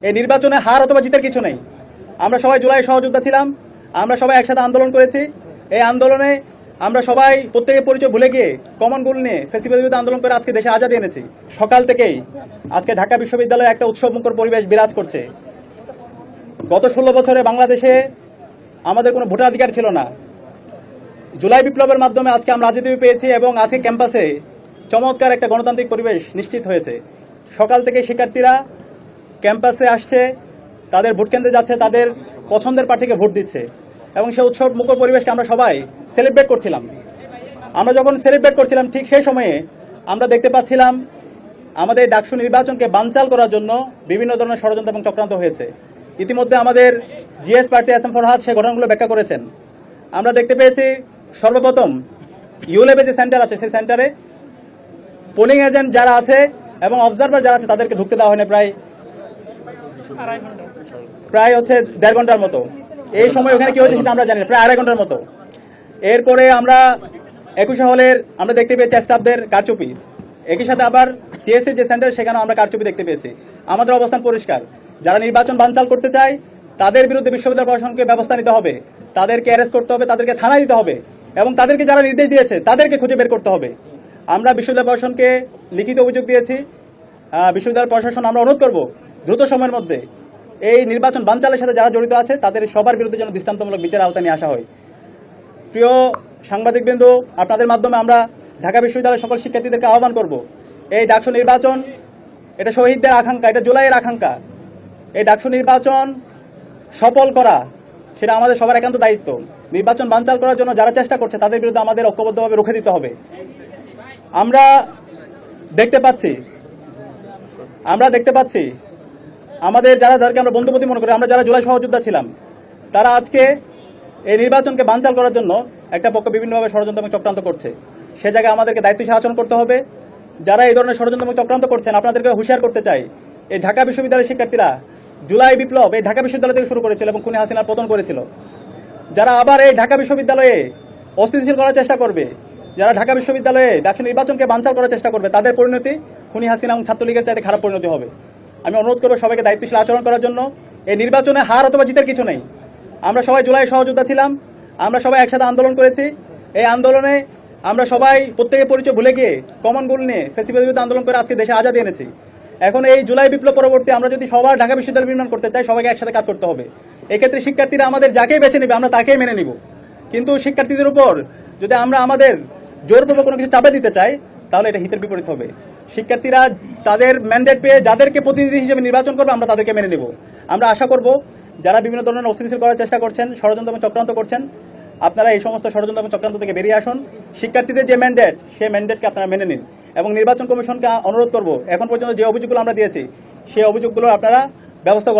এই নির্বাচনে হার অথবা জিতের কিছু নেই। আমরা সবাই জুলাই সহযোদ্ধা ছিলাম, আমরা সবাই একসাথে আন্দোলন করেছি। এই আন্দোলনে আমরা সবাই প্রত্যেকের পরিচয় ভুলে গিয়ে কমন গোল নিয়ে ফ্যাসিবাদের বিরুদ্ধে আন্দোলন করে আজকে দেশে আজাদি এনেছি। সকাল থেকেই আজকে ঢাকা বিশ্ববিদ্যালয়ে একটা উৎসবমুখর পরিবেশ বিরাজ করছে। গত 16 বছরে বাংলাদেশে আমাদের কোনো ভোটাধিকার ছিল না। জুলাই বিপ্লবের মাধ্যমে আজকে আমরা আজাদি পেয়েছি এবং আজকে ক্যাম্পাসে চমৎকার একটা গণতান্ত্রিক পরিবেশ নিশ্চিত হয়েছে। সকাল থেকে শিক্ষার্থীরা ক্যাম্পাসে আসছে, তাদের ভোট কেন্দ্রে যাচ্ছে, তাদের পছন্দের প্রার্থীকে ভোট দিচ্ছে এবং সেই উৎসব মুখর পরিবেশকে আমরা সবাই সেলিব্রেট করছিলাম। আমরা যখন সেলিব্রেট করছিলাম ঠিক সেই সময়ে আমরা দেখতে পাচ্ছিলাম আমাদের ডাকসু নির্বাচনকে বানচাল করার জন্য বিভিন্ন ধরনের ষড়যন্ত্র এবং চক্রান্ত হয়েছে। ইতিমধ্যে আমাদের GS party S M Farhad সে ঘটনাগুলো ব্যাখ্যা করেছেন। আমরা দেখতে পেয়েছি সর্বপ্রথম ইউলেবে যে সেন্টার আছে সেই সেন্টারে পোলিং এজেন্ট যারা আছে এবং অবজারভার যারা আছে তাদেরকে ঢুকতে দেওয়া হয়নি প্রায় হচ্ছে 1.5 ঘন্টার মতো। এই সময় ওখানে কি হয়েছে সেটা আমরা জানি না, প্রায় 2.5 ঘন্টার মতো। এরপরে আমরা 21 হলের আমরা দেখতে পেয়েছি স্টাফদের কারচুপি। একই সাথে আবার টিএসসির যে সেন্টার সেখানেও আমরা কারচুপি দেখতে পেয়েছি। আমাদের অবস্থান পরিষ্কার, যারা নির্বাচন বানচাল করতে চায় তাদের বিরুদ্ধে বিশ্ববিদ্যালয় প্রশাসনকে ব্যবস্থা নিতে হবে, তাদেরকে অ্যারেস্ট করতে হবে, তাদেরকে থানায় দিতে হবে এবং তাদেরকে যারা নির্দেশ দিয়েছে তাদেরকে খুঁজে বের করতে হবে। আমরা বিশ্ববিদ্যালয় প্রশাসনকে লিখিত অভিযোগ দিয়েছি। বিশ্ববিদ্যালয় প্রশাসন আমরা অনুরোধ করব দ্রুত সময়ের মধ্যে এই নির্বাচন বানচালের সাথে যারা জড়িত আছে তাদের সবার বিরুদ্ধে যেন দৃষ্টান্তমূলক বিচার আওতায় নিয়ে আসা হয়। প্রিয় সাংবাদিকবৃন্দ, আপনাদের মাধ্যমে আমরা ঢাকা বিশ্ববিদ্যালয়ের সকল শিক্ষার্থীদেরকে আহ্বান করব, এই ডাকসু নির্বাচন এটা শহীদদের আকাঙ্ক্ষা, এটা জুলাইয়ের আকাঙ্ক্ষা। এই ডাকসু নির্বাচন সফল করা সেটা আমাদের সবার একান্ত দায়িত্ব। নির্বাচন বানচাল করার জন্য যারা চেষ্টা করছে তাদের বিরুদ্ধে আমাদের ঐক্যবদ্ধভাবে রুখে দিতে হবে। আমরা দেখতে পাচ্ছি আমাদের যাদেরকে আমরা বন্ধুপতি মনে করি, আমরা যারা জুলাই সহযোদ্ধা ছিলাম, তারা আজকে এই নির্বাচনকে বানচাল করার জন্য একটা পক্ষ বিভিন্নভাবে ষড়যন্ত্র এবং চক্রান্ত করছে। সে জায়গায় আমাদেরকে দায়িত্বশীল আচরণ করতে হবে। যারা এই ধরনের ষড়যন্ত্র এবং চক্রান্ত করছেন আপনাদেরকে হুঁশিয়ার করতে চাই, এই ঢাকা বিশ্ববিদ্যালয়ের শিক্ষার্থীরা জুলাই বিপ্লব এই ঢাকা বিশ্ববিদ্যালয় থেকে শুরু করেছিল এবং খুনি হাসিনার পতন করেছিল। যারা আবার এই ঢাকা বিশ্ববিদ্যালয়ে অস্থিতিশীল করার চেষ্টা করবে, যারা ঢাকা বিশ্ববিদ্যালয়ে ডাকসু নির্বাচনকে বানচাল করার চেষ্টা করবে, তাদের পরিণতি খুনি হাসিনা এবং ছাত্রলীগের চাইতে খারাপ পরিণতি হবে। আমি অনুরোধ করবো সবাইকে দায়িত্বশীল আচরণ করার জন্য। এই নির্বাচনে হার অথবা জিতের কিছু নেই। আমরা সবাই জুলাই সহযোদ্ধা ছিলাম, আমরা সবাই একসাথে আন্দোলন করেছি। এই আন্দোলনে আমরা সবাই প্রত্যেকের পরিচয় ভুলে গিয়ে কমন গোল নিয়ে ফ্যাসিবাদের বিরুদ্ধে আন্দোলন করে আজকে দেশে আজাদি এনেছি। এখন এই জুলাই বিপ্লব পরবর্তী আমরা যদি সবার ঢাকা বিশ্ববিদ্যালয় নির্মাণ করতে চাই, সবাইকে একসাথে কাজ করতে হবে। এক্ষেত্রে শিক্ষার্থীরা আমাদের যাকেই বেছে নেবে আমরা তাকেই মেনে নিব, কিন্তু শিক্ষার্থীদের উপর যদি আমরা আমাদের জোরপূর্বক কোনো কিছু চাপে দিতে চাই তাহলে এটা হিতের বিপরীত হবে। শিক্ষার্থীরা তাদের ম্যান্ডেট পেয়ে যাদেরকে প্রতিনিধি হিসেবে নির্বাচন করবে আমরা তাদেরকে মেনে নেব। আমরা আশা করব যারা বিভিন্ন ধরনের অস্থিতিশীল করার চেষ্টা করছেন, ষড়যন্ত্র এবং চক্রান্ত করছেন, আপনারা এই সমস্ত ষড়যন্ত্র এবং চক্রান্ত থেকে বেরিয়ে আসুন। শিক্ষার্থীদের যে ম্যান্ডেট সেই ম্যান্ডেটকে আপনারা মেনে নিন এবং নির্বাচন কমিশনকে অনুরোধ করব এখন পর্যন্ত যে অভিযোগগুলো আমরা দিয়েছি সেই অভিযোগগুলো আপনারা ব্যবস্থা